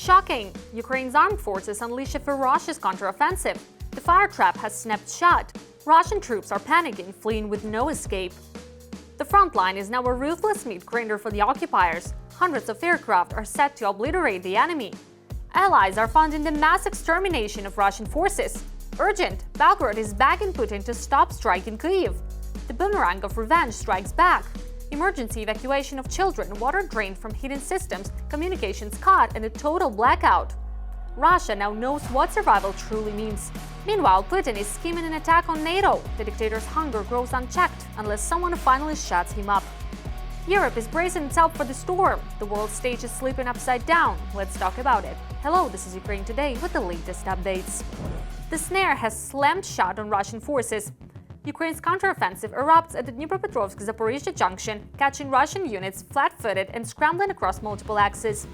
Shocking! Ukraine's armed forces unleash a ferocious counteroffensive. The fire trap has snapped shut. Russian troops are panicking, fleeing with no escape. The front line is now a ruthless meat grinder for the occupiers. Hundreds of aircraft are set to obliterate the enemy. Allies are funding the mass extermination of Russian forces. Urgent! Belgorod is begging Putin to stop striking Kyiv. The boomerang of revenge strikes back. Emergency evacuation of children, water drained from hidden systems, communications cut, and a total blackout. Russia now knows what survival truly means. Meanwhile, Putin is scheming an attack on NATO. The dictator's hunger grows unchecked unless someone finally shuts him up. Europe is bracing itself for the storm. The world stage is slipping upside down. Let's talk about it. Hello, this is Ukraine Today with the latest updates. The snare has slammed shut on Russian forces. Ukraine's counteroffensive erupts at the Dnipropetrovsk-Zaporizhzhia junction, catching Russian units flat-footed and scrambling across multiple axes.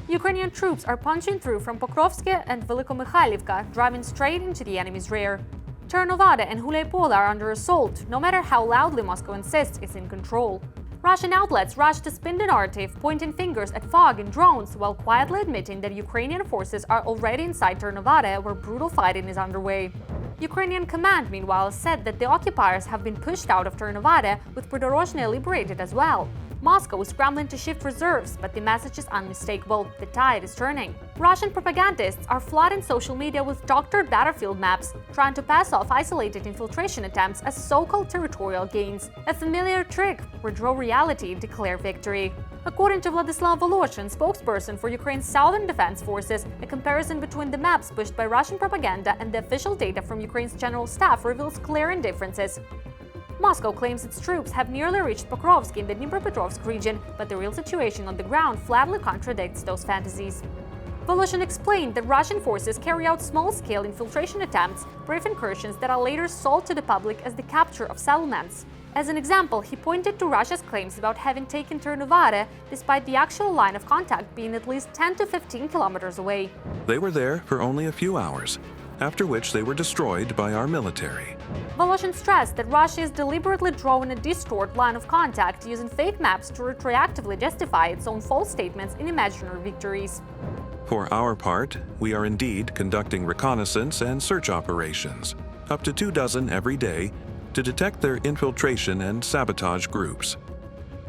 Ukrainian troops are punching through from Pokrovsk and Velikomikhylivka, driving straight into the enemy's rear. Chernovada and Gulay-Pole are under assault, no matter how loudly Moscow insists it's in control. Russian outlets rush to spin the narrative, pointing fingers at fog and drones, while quietly admitting that Ukrainian forces are already inside Chernovada, where brutal fighting is underway. Ukrainian command, meanwhile, said that the occupiers have been pushed out of Chernovada, with Podorozhny liberated as well. Moscow is scrambling to shift reserves, but the message is unmistakable. The tide is turning. Russian propagandists are flooding social media with doctored battlefield maps, trying to pass off isolated infiltration attempts as so-called territorial gains. A familiar trick, redraw reality, declare victory. According to Vladislav Volodymyr, spokesperson for Ukraine's Southern Defense Forces, a comparison between the maps pushed by Russian propaganda and the official data from Ukraine's general staff reveals glaring differences. Moscow claims its troops have nearly reached Pokrovsk in the Dnipropetrovsk region, but the real situation on the ground flatly contradicts those fantasies. Volodymyr explained that Russian forces carry out small-scale infiltration attempts, brief incursions that are later sold to the public as the capture of settlements. As an example, he pointed to Russia's claims about having taken Chernovada, despite the actual line of contact being at least 10 to 15 kilometers away. They were there for only a few hours, after which they were destroyed by our military. Volodymyr stressed that Russia is deliberately drawing a distorted line of contact using fake maps to retroactively justify its own false statements in imaginary victories. For our part, we are indeed conducting reconnaissance and search operations, up to 24 every day, to detect their infiltration and sabotage groups.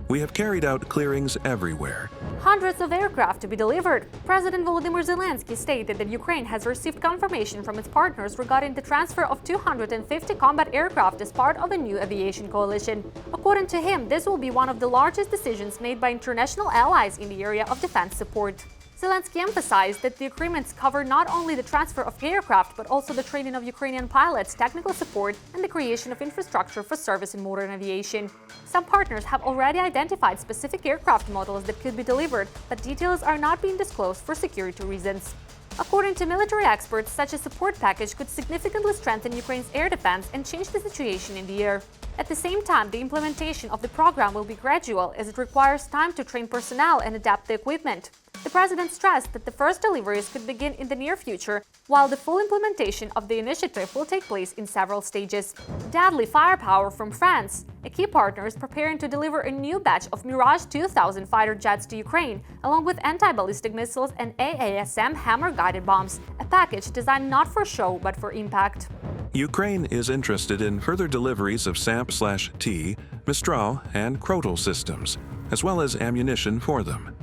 We have carried out clearings everywhere. Hundreds of aircraft to be delivered. President Volodymyr Zelenskyy stated that Ukraine has received confirmation from its partners regarding the transfer of 250 combat aircraft as part of a new aviation coalition. According to him, this will be one of the largest decisions made by international allies in the area of defense support. Zelenskyy emphasized that the agreements cover not only the transfer of aircraft, but also the training of Ukrainian pilots, technical support, and the creation of infrastructure for service in modern aviation. Some partners have already identified specific aircraft models that could be delivered, but details are not being disclosed for security reasons. According to military experts, such a support package could significantly strengthen Ukraine's air defense and change the situation in the air. At the same time, the implementation of the program will be gradual, as it requires time to train personnel and adapt the equipment. The president stressed that the first deliveries could begin in the near future, while the full implementation of the initiative will take place in several stages. Deadly firepower from France. A key partner is preparing to deliver a new batch of Mirage 2000 fighter jets to Ukraine, along with anti-ballistic missiles and AASM Hammer-guided bombs, a package designed not for show but for impact. Ukraine is interested in further deliveries of SAMP/T, Mistral, and Krotel systems, as well as ammunition for them.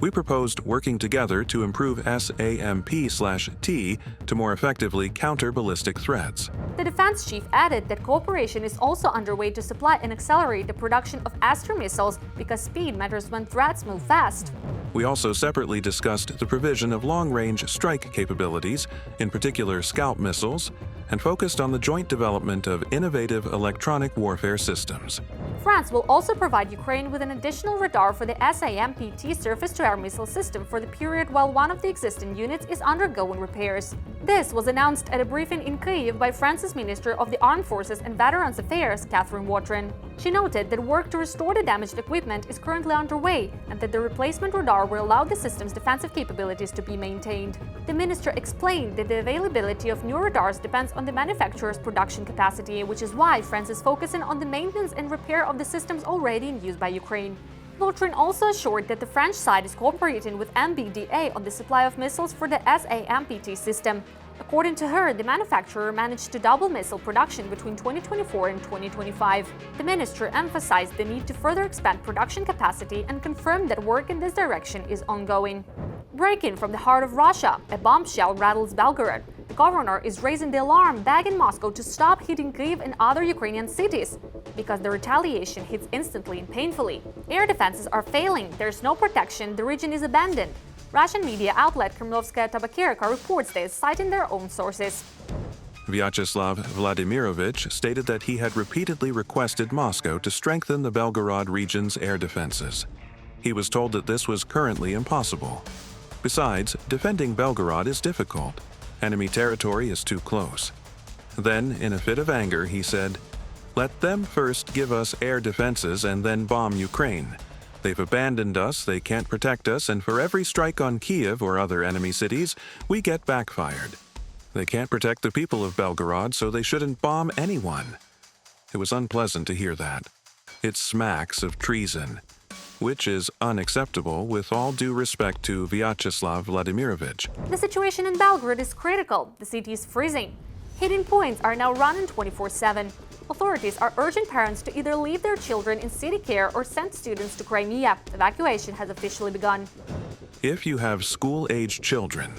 We proposed working together to improve SAMP/T to more effectively counter ballistic threats. The defense chief added that cooperation is also underway to supply and accelerate the production of Astra missiles because speed matters when threats move fast. We also separately discussed the provision of long-range strike capabilities, in particular Scout missiles, and focused on the joint development of innovative electronic warfare systems. France will also provide Ukraine with an additional radar for the SAMP/T surface-to-air missile system for the period while one of the existing units is undergoing repairs. This was announced at a briefing in Kyiv by France's Minister of the Armed Forces and Veterans Affairs, Catherine Watrin. She noted that work to restore the damaged equipment is currently underway and that the replacement radar will allow the system's defensive capabilities to be maintained. The minister explained that the availability of new radars depends on the manufacturer's production capacity, which is why France is focusing on the maintenance and repair of the systems already in use by Ukraine. Volodymyr also assured that the French side is cooperating with MBDA on the supply of missiles for the SAMPT system. According to her, the manufacturer managed to double missile production between 2024 and 2025. The minister emphasized the need to further expand production capacity and confirmed that work in this direction is ongoing. Breaking from the heart of Russia, a bombshell rattles Belgorod. The governor is raising the alarm, begging Moscow to stop hitting Kyiv and other Ukrainian cities, because the retaliation hits instantly and painfully. Air defenses are failing, there's no protection, the region is abandoned. Russian media outlet Kremlovskaya Tabakirka reports this, citing their own sources. Vyacheslav Vladimirovich stated that he had repeatedly requested Moscow to strengthen the Belgorod region's air defenses. He was told that this was currently impossible. Besides, defending Belgorod is difficult. Enemy territory is too close. Then, in a fit of anger, he said, "Let them first give us air defenses and then bomb Ukraine. They've abandoned us, they can't protect us, and for every strike on Kyiv or other enemy cities, we get backfired. They can't protect the people of Belgorod, so they shouldn't bomb anyone." It was unpleasant to hear that. It smacks of treason, which is unacceptable with all due respect to Vyacheslav Vladimirovich. The situation in Belgorod is critical. The city is freezing. Heating points are now running 24/7. Authorities are urging parents to either leave their children in city care or send students to Crimea. Evacuation has officially begun. If you have school-aged children,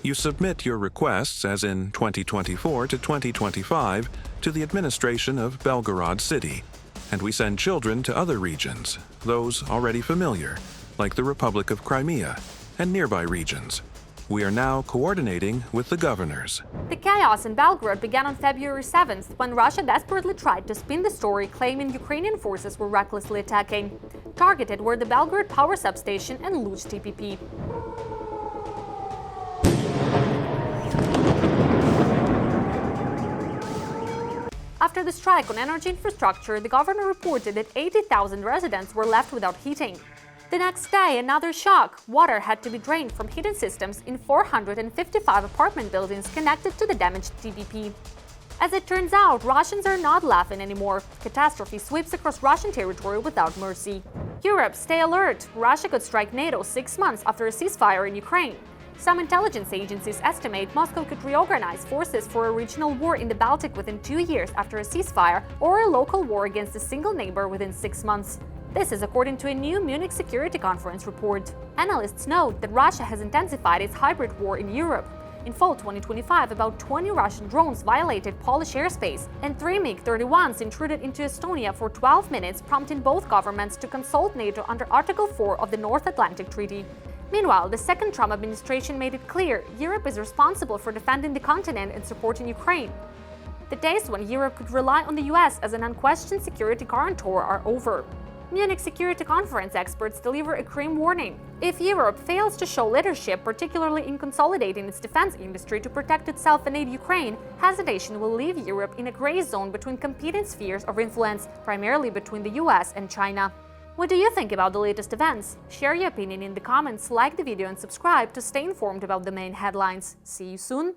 you submit your requests, as in 2024 to 2025, to the administration of Belgorod City, and we send children to other regions, those already familiar, like the Republic of Crimea, and nearby regions. We are now coordinating with the governors. The chaos in Belgorod began on February 7th, when Russia desperately tried to spin the story, claiming Ukrainian forces were recklessly attacking. Targeted were the Belgorod power substation and Luch TPP. After the strike on energy infrastructure, the governor reported that 80,000 residents were left without heating. The next day, another shock. Water had to be drained from heating systems in 455 apartment buildings connected to the damaged TPP. As it turns out, Russians are not laughing anymore. Catastrophe sweeps across Russian territory without mercy. Europe, stay alert. Russia could strike NATO 6 months after a ceasefire in Ukraine. Some intelligence agencies estimate Moscow could reorganize forces for a regional war in the Baltic within 2 years after a ceasefire, or a local war against a single neighbor within 6 months. This is according to a new Munich Security Conference report. Analysts note that Russia has intensified its hybrid war in Europe. In fall 2025, about 20 Russian drones violated Polish airspace, and 3 MiG-31s intruded into Estonia for 12 minutes, prompting both governments to consult NATO under Article 4 of the North Atlantic Treaty. Meanwhile, the second Trump administration made it clear Europe is responsible for defending the continent and supporting Ukraine. The days when Europe could rely on the US as an unquestioned security guarantor are over. Munich Security Conference experts deliver a grim warning. If Europe fails to show leadership, particularly in consolidating its defense industry to protect itself and aid Ukraine, hesitation will leave Europe in a gray zone between competing spheres of influence, primarily between the US and China. What do you think about the latest events? Share your opinion in the comments, like the video and subscribe to stay informed about the main headlines. See you soon!